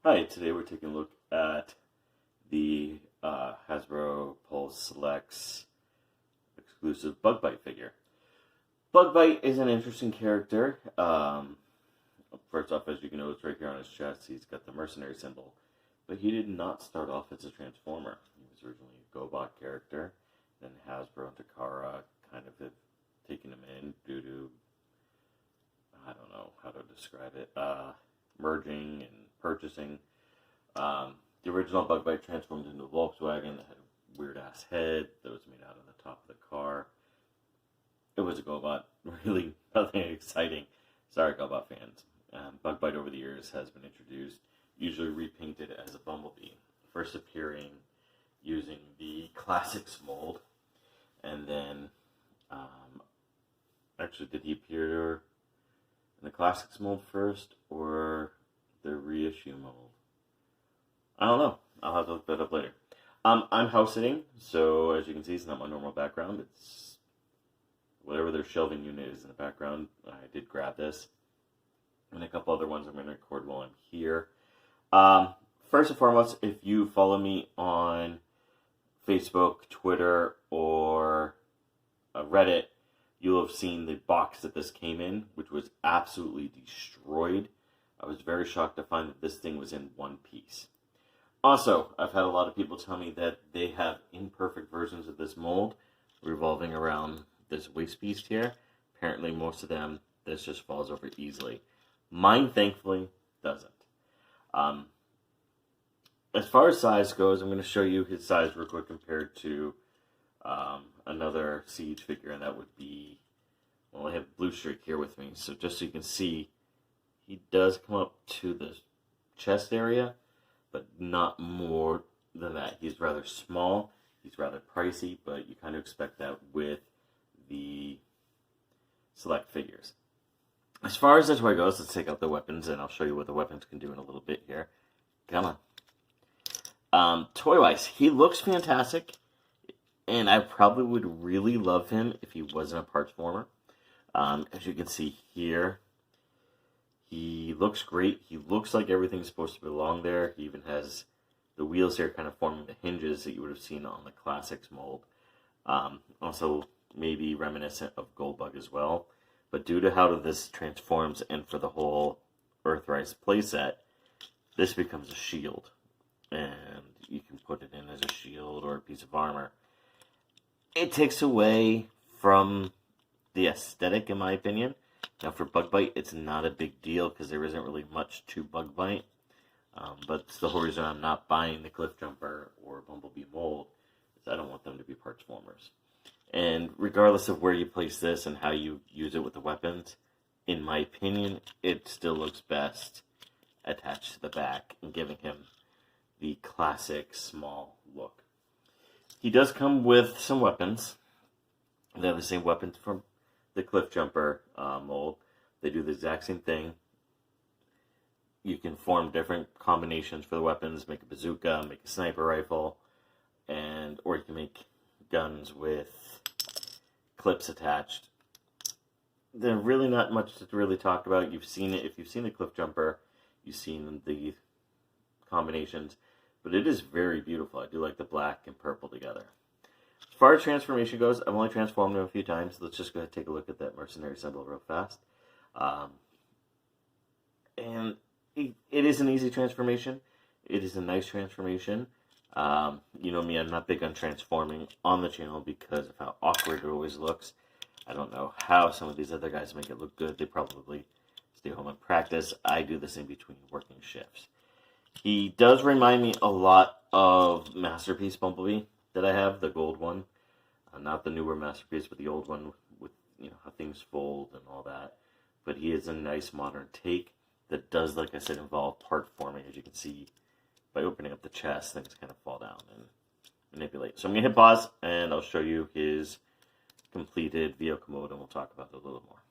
Hi, today we're taking a look at the Hasbro Pulse Selects exclusive Bug Bite figure. Bug Bite is an interesting character. First off, as you can notice right here on his chest, he's got the mercenary symbol. But he did not start off as a Transformer. He was originally a GoBot character. Then Hasbro and Takara kind of have taken him in due to, I don't know how to describe it, merging and purchasing. The original Bug Bite transformed into a Volkswagen that had a weird-ass head that was made out of the top of the car. It was a GoBot. Really nothing exciting. Sorry, GoBot fans. Bug Bite over the years has been introduced, usually repainted as a Bumblebee. First appearing using the Classics mold. And then, actually, did he appear in the Classics mold first or the reissue mold? I don't know. I'll have to look that up later. I'm house sitting, so as you can see, it's not my normal background. It's whatever their shelving unit is in the background. I did grab this. And a couple other ones I'm going to record while I'm here. First and foremost, if you follow me on Facebook, Twitter, or Reddit, you'll have seen the box that this came in, which was absolutely destroyed. I was very shocked to find that this thing was in one piece. Also, I've had a lot of people tell me that they have imperfect versions of this mold revolving around this waist piece here. Apparently, most of them, this just falls over easily. Mine, thankfully, doesn't. As far as size goes, I'm going to show you his size real quick compared to another Siege figure, and that would be, well, I have Blue Streak here with me, so just so you can see, he does come up to the chest area, but not more than that. He's rather small, he's rather pricey, but you kind of expect that with the select figures. As far as the toy goes, let's take out the weapons, and I'll show you what the weapons can do in a little bit here. Come on. Toy-wise, he looks fantastic, and I probably would really love him if he wasn't a parts former. As you can see here, he looks great. He looks like everything's supposed to belong there. He even has the wheels here kind of forming the hinges that you would have seen on the Classics mold. Also, maybe reminiscent of Goldbug as well. But due to how this transforms and for the whole Earthrise playset, this becomes a shield. And you can put it in as a shield or a piece of armor. It takes away from the aesthetic, in my opinion. Now, for Bug Bite, it's not a big deal because there isn't really much to Bug Bite. But it's the whole reason I'm not buying the Cliff Jumper or Bumblebee mold is I don't want them to be parts formers. And regardless of where you place this and how you use it with the weapons, in my opinion, it still looks best attached to the back and giving him the classic small look. He does come with some weapons. They have the same weapons from the Cliff Jumper mold. They do the exact same thing. You can form different combinations for the weapons, make a bazooka, make a sniper rifle, or you can make guns with clips attached. There's really not much to really talk about. You've seen it. If you've seen the Cliff Jumper, you've seen the combinations, but it is very beautiful. I do like the black and purple together. As far as transformation goes, I've only transformed him a few times. Let's just go ahead and take a look at that mercenary symbol real fast. And it is an easy transformation. It is a nice transformation. You know me, I'm not big on transforming on the channel because of how awkward it always looks. I don't know how some of these other guys make it look good. They probably stay home and practice. I do this in between working shifts. He does remind me a lot of Masterpiece Bumblebee that I have, the gold one. Not the newer Masterpiece, but the old one with, you know, how things fold and all that. But he is a nice modern take that does, like I said, involve part forming. As you can see, by opening up the chest, things kind of fall down and manipulate. So I'm going to hit pause, and I'll show you his completed vehicle mode, and we'll talk about it a little more.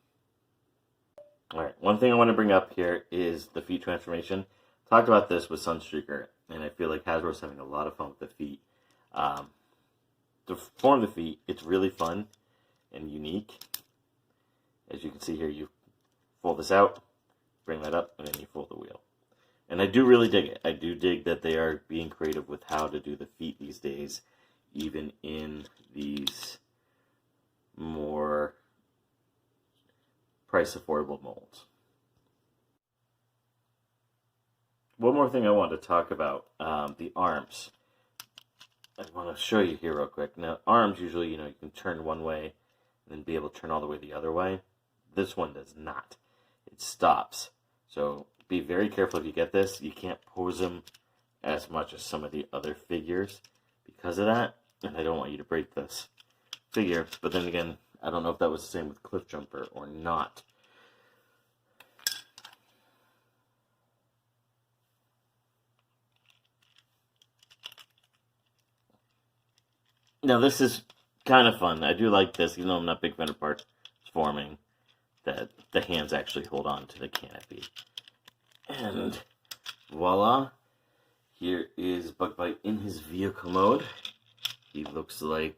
Alright, one thing I want to bring up here is the feet transformation. Talked about this with Sunstreaker, and I feel like Hasbro's having a lot of fun with the feet. To form the feet, it's really fun and unique. As you can see here, you fold this out, bring that up, and then you fold the wheel. And I do really dig it. I do dig that they are being creative with how to do the feet these days, even in these more price affordable molds. One more thing I want to talk about, the arms. I want to show you here real quick. Now, arms usually, you can turn one way and then be able to turn all the way the other way. This one does not. It stops. So be very careful if you get this. You can't pose them as much as some of the other figures because of that. And I don't want you to break this figure. But then again, I don't know if that was the same with Cliff Jumper or not. Now this is kind of fun. I do like this, even though I'm not a big fan of parts forming, that the hands actually hold on to the canopy. And voila, here is Bug Bite in his vehicle mode. He looks like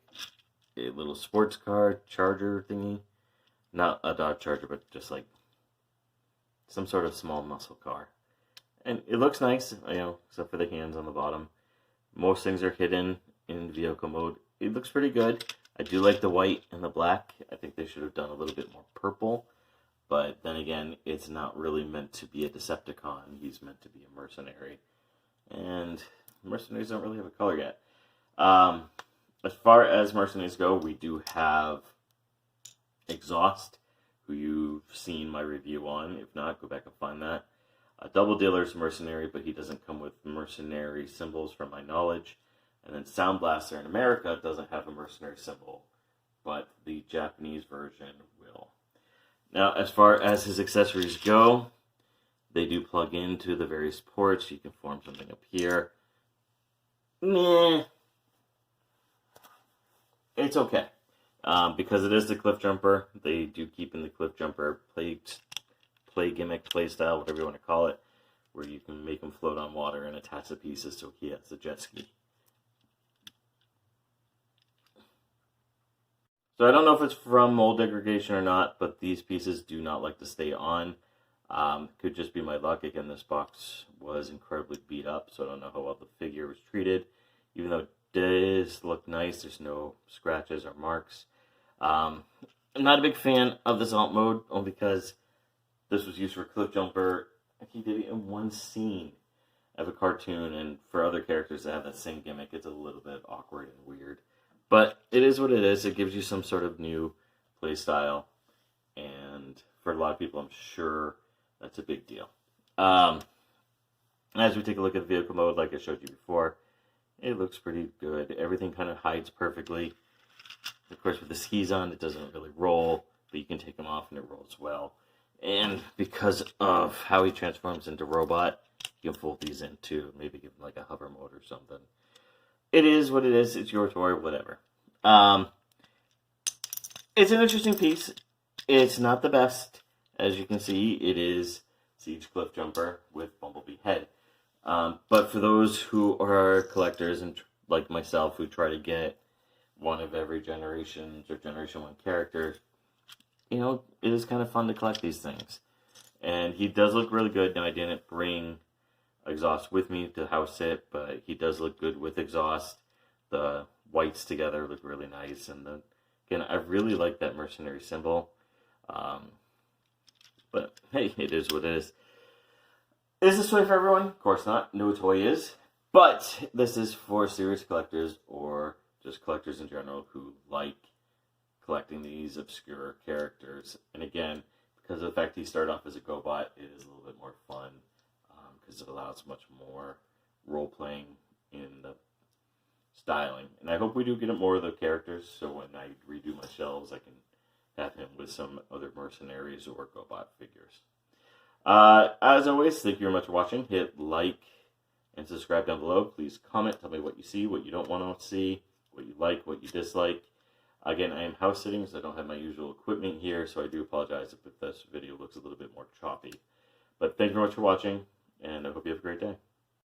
a little sports car charger thingy. Not a Dodge Charger, but just like some sort of small muscle car. And it looks nice, except for the hands on the bottom. Most things are hidden in vehicle mode. It looks pretty good. I do like the white and the black. I think they should have done a little bit more purple. But then again, it's not really meant to be a Decepticon. He's meant to be a mercenary. And mercenaries don't really have a color yet. As far as mercenaries go, we do have Exhaust, who you've seen my review on. If not, go back and find that. Double Dealer's mercenary, but he doesn't come with mercenary symbols from my knowledge. And then Sound Blaster in America doesn't have a mercenary symbol, but the Japanese version will. Now, as far as his accessories go, they do plug into the various ports. You can form something up here. Meh. It's okay. Because it is the Cliff Jumper, they do keep in the Cliff Jumper play gimmick, play style, whatever you want to call it, where you can make him float on water and attach the pieces so he has a jet ski. So I don't know if it's from mold degradation or not, but these pieces do not like to stay on. Could just be my luck. Again, this box was incredibly beat up, so I don't know how well the figure was treated. Even though it does look nice, there's no scratches or marks. I'm not a big fan of this alt mode, only because this was used for Cliff Jumper. He did it in one scene of a cartoon, and for other characters that have that same gimmick, it's a little bit awkward and weird. But it is what it is. It gives you some sort of new play style. And for a lot of people, I'm sure that's a big deal. As we take a look at vehicle mode, like I showed you before, it looks pretty good. Everything kind of hides perfectly. Of course, with the skis on, it doesn't really roll, but you can take them off and it rolls well. And because of how he transforms into robot, you can fold these in too. Maybe give him like a hover mode or something. It is what it is. It's your toy, whatever. It's an interesting piece. It's not the best. As you can see, it is Siege Cliff Jumper with Bumblebee head. But for those who are collectors and like myself who try to get one of every generation's or Generation 1 character, it is kind of fun to collect these things. And he does look really good. Now, I didn't bring Exhaust with me to house it, but he does look good with Exhaust. The whites together look really nice, and again, I really like that mercenary symbol. But hey, it is what it is. Is this toy for everyone? Of course not. No toy is. But this is for serious collectors or just collectors in general who like collecting these obscure characters. And again, because of the fact he started off as a GoBot, it is a little bit more fun. Because it allows much more role-playing in the styling. And I hope we do get more of the characters, so when I redo my shelves, I can have him with some other mercenaries or GoBot figures. As always, thank you very much for watching. Hit like and subscribe down below. Please comment, tell me what you see, what you don't want to see, what you like, what you dislike. Again, I am house sitting, so I don't have my usual equipment here, so I do apologize if this video looks a little bit more choppy. But thank you very much for watching, and I hope you have a great day.